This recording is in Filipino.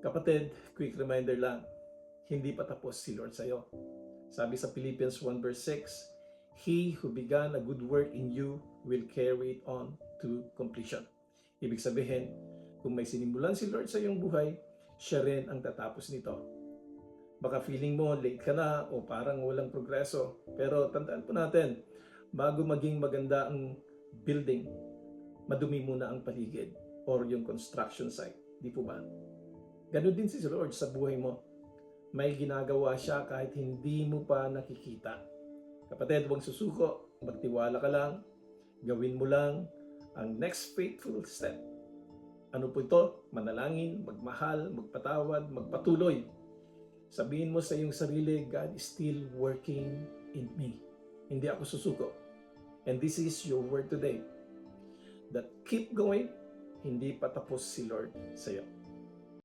Kapatid, quick reminder lang, hindi pa tapos si Lord sa'yo. Sabi sa Philippians 1 verse 6, He who began a good work in you will carry it on to completion. Ibig sabihin, kung may sinimulan si Lord sa iyong buhay, siya rin ang tatapos nito. Baka feeling mo late ka na o parang walang progreso, pero tandaan po natin, bago maging maganda ang building, madumi muna ang paligid or yung construction site. Di po ba? Ganon din si Lord sa buhay mo. May ginagawa siya kahit hindi mo pa nakikita. Kapatid, huwag susuko. Magtiwala ka lang. Gawin mo lang ang next faithful step. Ano po ito? Manalangin, magmahal, magpatawad, magpatuloy. Sabihin mo sa iyong sarili, God is still working in me. Hindi ako susuko. And this is your word today. That keep going, hindi pa tapos si Lord sa iyo.